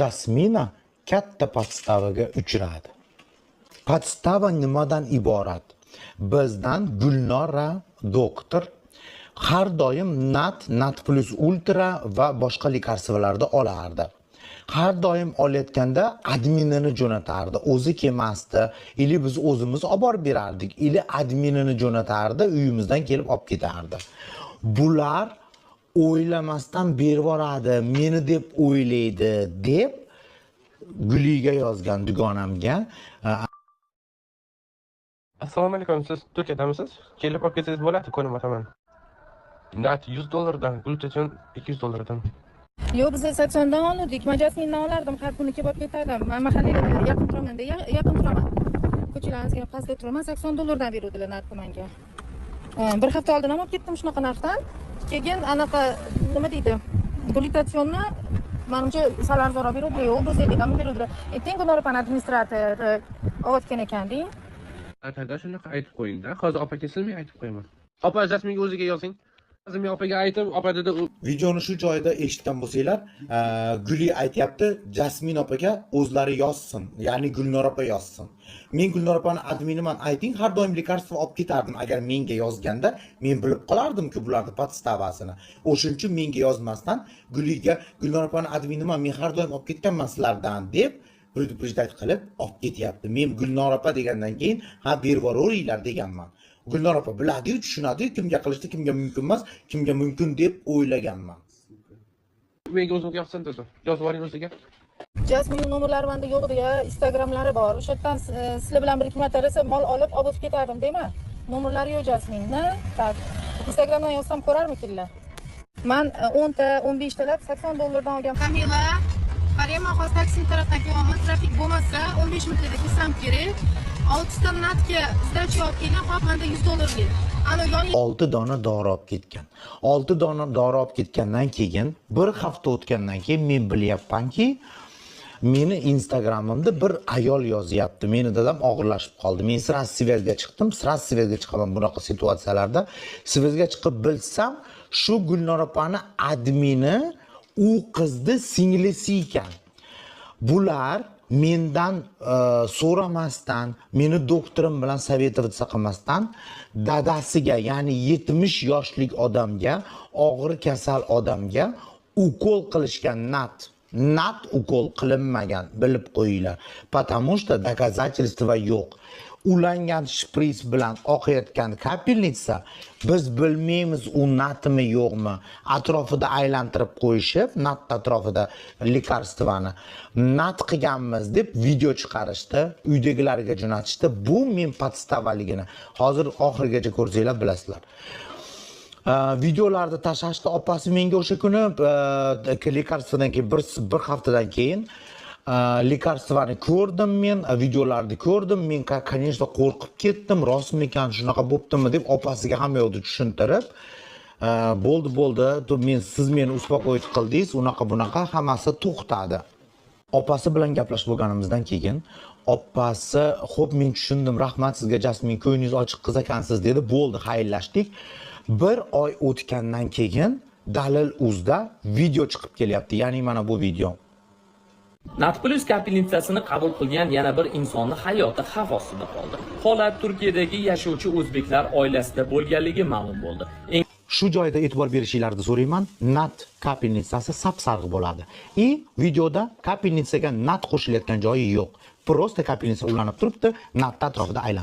Jasmina katta podstavaga uchradi. Podstava nimadan iborat? Bizdan Gulnora doktor har doim nat plus ultra va boshqa lekarstvalarni olardi. Har doim olayotganda adminini jo'natardi. O'zi kelmasdi, ili biz o'zimiz olib borib berardik, ili adminini jo'natardi, uyimizdan kelib olib ketardi. Bular o'ylamasdan berib boradi, meni deb o'ylaydi deb Guliga yozgan dugonamga. Assalomu alaykum, siz Turkiyadamisiz? Kelib olib ketsangiz bo'ladi, ko'nib o'taman. Nat $100 gul uchun $200. Yo'q, biz 80dan oldik. Men Jasmindan olardim, har kuni kelib olib ketardim. Men mahallaga yaqin turaman, yaqin turaman. Ko'chalaringizga pastda turaman, $80dan beruvdilar narxi menga. Bir hafta oldin ham olib ketdim shunaqa narxdan. Keyin anaqa nima deydi? Glutatsionni menimcha sal arzonroq beruvdilar, yo'q, 150 ga beruvdilar. Tengonor pan administrator o'tgan ekan-ding. Atada shunaqa aytib qo'ying-da. Hozir opaga sizmi aytib qo'yaman. Opa Jasminga o'ziga yozing. Hozir men opaga aytib, opa dedi u Videoni shu joyda eshitgan bo'lsanglar, Guli aytyapti, Jasmin opaga o'zlari yozsin, ya'ni Gulnor opa yozsin. Men Gulnor opani adminiman, ayting, har doim lekarstvo olib ketardim. Agar menga yozganda, men bilib qolardim-ku bularning podstavasini. O'shuning uchun menga yozmasdan Guliga Gulnor opani adminiman, men har doim olib ketganman sizlardan deb предупреждать qilib olib ketyapti. Men Gulnor opa degandan keyin ha berib boraveringlar deganman. Gulnor opa biladi, tushunadi, kimga qilishdi, kimga mumkin emas, kimga mumkin deb o'ylaganman. menga o'ziga yozsin dedi. Yozib oling o'ziga. Jasmin nomerlari menda yo'q deya, Instagramlari bor. O'sha yerdan sizlar bilan bir ikki marta mol olib ketardim, deyman. Nomerlari yo'q Jasminni. Tak. Instagramdan yozsam ko'rarmikinlar. Men 10 ta, 15 talab $80 olgan. Kamila, qarayman, hozir taksi tarafdan kelyapman. Trafik bo'lmasa 15 minutda kelsam kerak. 6 ta natga sdachа olib kelgan, hop menda $100 ber. Ana yoni 6 dona dori olib ketgan. 6 dona dori olib ketgandan keyin, bir hafta o'tgandan keyin men bilyapmanki, meni Instagramimda bir ayol yozyapti. Meni dadam og'irlashib qoldi. Men sira svязga chiqdim, sira svязga chiqaman bunaqa situatsiyalarda. Svязga chiqib bilsam, shu Gulnor opani admini u qizni singlisi ekan. Bular mendan so'ramasdan, meni doktorim bilan savetovatsiya qilmasdan dadasiga, ya'ni 70 yoshlik odamga, og'ir kasal odamga ukol qilishgan nat ukol qilinmagan, bilib qo'yinglar. Потому что доказательства yo'q. Ulangan shpris bilan oqayotgan kapelnitsa, biz bilmaymiz u natmi yo'qmi. Atrofida aylantirib qo'yishib, nat atrofida lekarstvani nat qilganmiz deb video chiqarishdi, uydagilarga jo'natishdi. Bu men podstavaligini hozir oxirigacha ko'rsanglar bilasizlar. Videolarda tashlashdi, opasi menga o'sha kuni lekarstvadan keyin bir haftadan keyin lekarstvani ko'rdim, men videolarni ko'rdim, men конечно qo'rqib ketdim, rostmi ekan, shunaqa bo'ptimi deb opasiga hamma yo'qni tushuntirib, bo'ldi, men siz meni uspokoyit qildingiz, unaqa bunaqa hammasi to'xtadi. Opasi bilan gaplashib bo'lganimizdan keyin opasi, "Xo'p, men tushundim, rahmat sizga Jasmin, ko'nglingiz ochiq qiz ekansiz" dedi. Bo'ldi, xayrlashdik. Bir oy o'tgandan keyin Dalil.uzda video chiqib kelyapti, ya'ni mana bu video. Natplus kapelnitsasini qabul qilgan yana bir insonni hayoti xavf ostida qoldi. Holat Turkiyadagi yashovchi o'zbeklar oilasida bo'lganligi ma'lum bo'ldi. Shu joyda e'tibor berishingizni so'rayman. Nat kapelnitsasi sapsariq bo'ladi. Videoda kapelnitsaga nat qo'shilayotgan joyi yo'q. Prosta kapelnitsa ulanib turibdi, nat atrofida aylanib